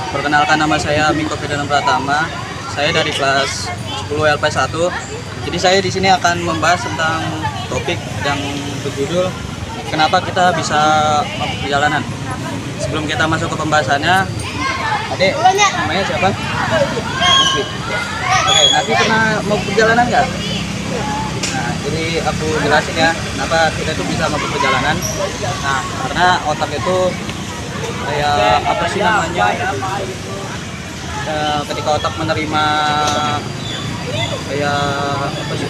Perkenalkan, nama saya Miko Firdaus Pratama. Saya dari kelas 10 LP1. Jadi saya di sini akan membahas tentang topik yang berjudul kenapa kita bisa mabuk perjalanan. Sebelum kita masuk ke pembahasannya, Adek, namanya siapa? Nasfi. Oke, Nasfi pernah mabuk perjalanan nggak? Nah, jadi aku jelasin ya, kenapa kita itu bisa mabuk perjalanan. Nah, karena otak itu kayak apa sih namanya, ketika otak menerima kayak apa sih,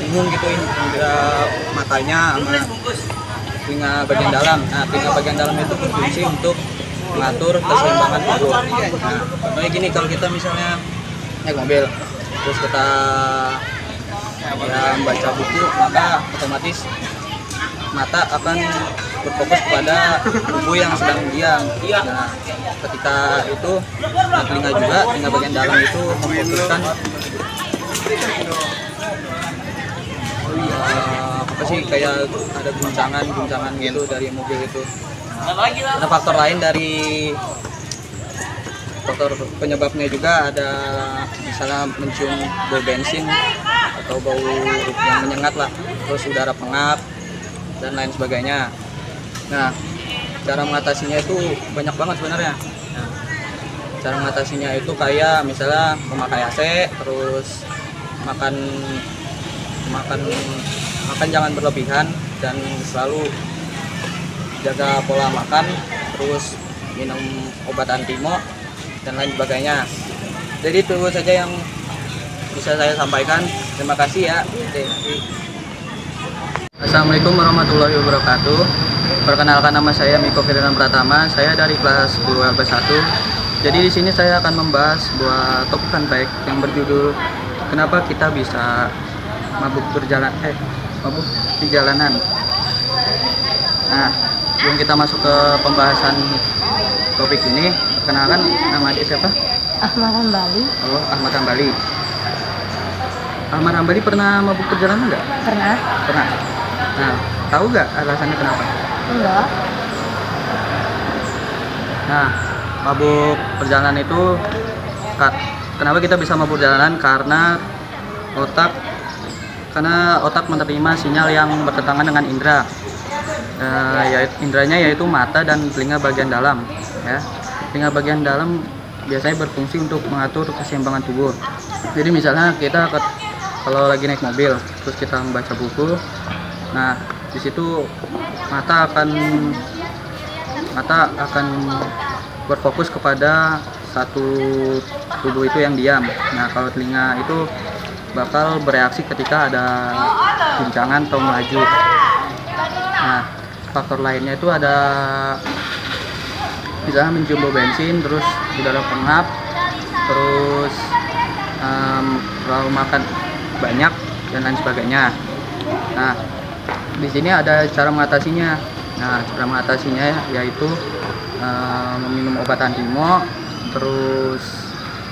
bingung gitu, indera matanya sama telinga bagian dalam. Nah, telinga bagian dalam itu berfungsi untuk mengatur keseimbangan tubuh. Nah, contohnya gini, kalau kita misalnya naik mobil terus kita membaca buku, maka otomatis mata akan berfokus kepada tubuh yang sedang diam. Nah, ketika itu, telinga juga, telinga bagian dalam itu memfokuskan apa sih, kayak ada guncangan gitu dari mobil itu. Ada faktor lain, dari faktor penyebabnya juga ada, misalnya mencium bau bensin atau bau yang menyengat lah, terus udara pengap dan lain sebagainya. Nah, cara mengatasinya itu banyak banget sebenarnya. Nah, cara mengatasinya itu kayak misalnya memakai AC, terus makan jangan berlebihan, dan selalu jaga pola makan, terus minum obat antimo dan lain sebagainya. Jadi itu saja yang bisa saya sampaikan. Terima kasih ya. Assalamualaikum warahmatullahi wabarakatuh. Perkenalkan, nama saya Miko Firdaus Pratama. Saya dari kelas 10 LP1. Jadi di sini saya akan membahas sebuah topik fun fact yang berjudul kenapa kita bisa mabuk perjalanan. Nah, sebelum kita masuk ke pembahasan topik ini, perkenalkan, nama adik siapa? Ahmad Hambali. Oh, Ahmad Hambali. Ahmad Hambali pernah mabuk perjalanan nggak? Pernah. Pernah. Nah, tahu nggak alasannya kenapa? Enggak. Nah, mabuk perjalanan itu, kenapa kita bisa mabuk perjalanan? Karena otak menerima sinyal yang bertentangan dengan indera. Inderanya yaitu mata dan telinga bagian dalam. Ya, telinga bagian dalam biasanya berfungsi untuk mengatur keseimbangan tubuh. Jadi misalnya kita kalau lagi naik mobil, terus kita membaca buku, nah di situ mata akan berfokus kepada satu tubuh itu yang diam. Nah, kalau telinga itu bakal bereaksi ketika ada guncangan atau melaju. Nah, faktor lainnya itu ada misalnya mencium bau bensin, terus udara pengap, terus terlalu makan banyak dan lain sebagainya. Nah, di sini ada cara mengatasinya. Nah, cara mengatasinya yaitu meminum obat antimo, terus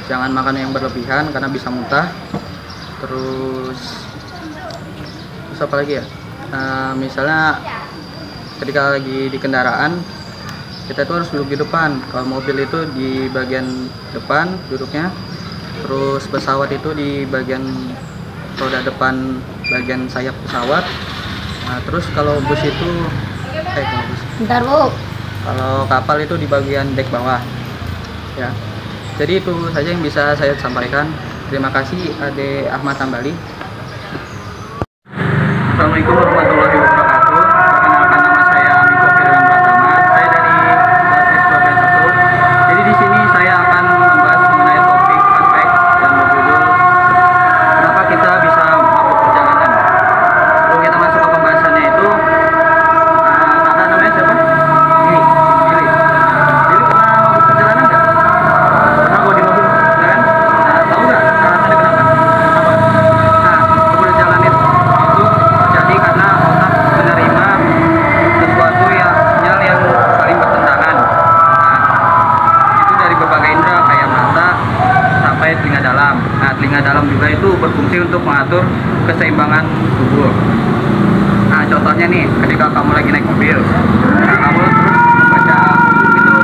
jangan makan yang berlebihan karena bisa muntah. Terus apa lagi ya? Misalnya ketika lagi di kendaraan, kita tuh harus duduk di depan. Kalau mobil itu di bagian depan duduknya, terus pesawat itu di bagian roda depan, bagian sayap pesawat. Nah, terus kalau bus itu Bentar, Bu. kalau kapal itu di bagian dek bawah. Ya. Jadi itu saja yang bisa saya sampaikan. Terima kasih, Ade Ahmad Hambali. Assalamualaikum warahmatullahi wabarakatuh. Perkenalkan, nama saya Miko Firdaus Pratama. Saya dari kelas S2P1. Jadi di sini saya akan membahas mengenai topik fun fact yang berjudul kenapa kita bisa mabuk perjalanan. Sebelum kita masuk ke pembahasannya itu, kakak namanya siapa? Billy. Billy pernah mabuk perjalanan nggak? Pernah kok di mobil, kan? Nah, tahu nggak alasannya kenapa? Nah, mabuk perjalanan itu terjadi karena otak menerima sesuatu sinyal yang saling bertentangan. Nah, itu dari berbagai indera kayak mata sampai telinga dalam. Nah, telinga dalam juga itu berfungsi untuk mengatur keseimbangan tubuh. Nah, contohnya nih, ketika kamu lagi naik mobil, nah kamu terus membaca buku gitu.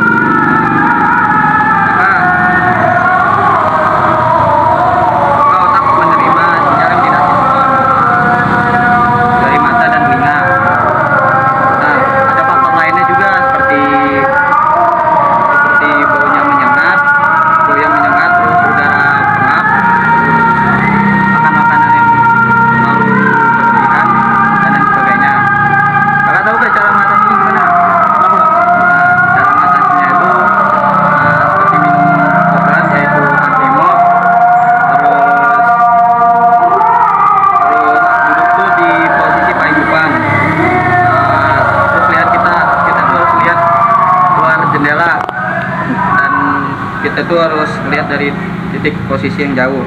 kita tuh harus lihat dari titik posisi yang jauh.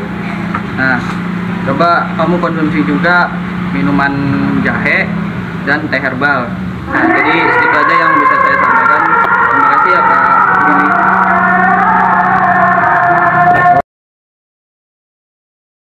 Nah, coba kamu konsumsi juga minuman jahe dan teh herbal. Nah, jadi itu aja yang bisa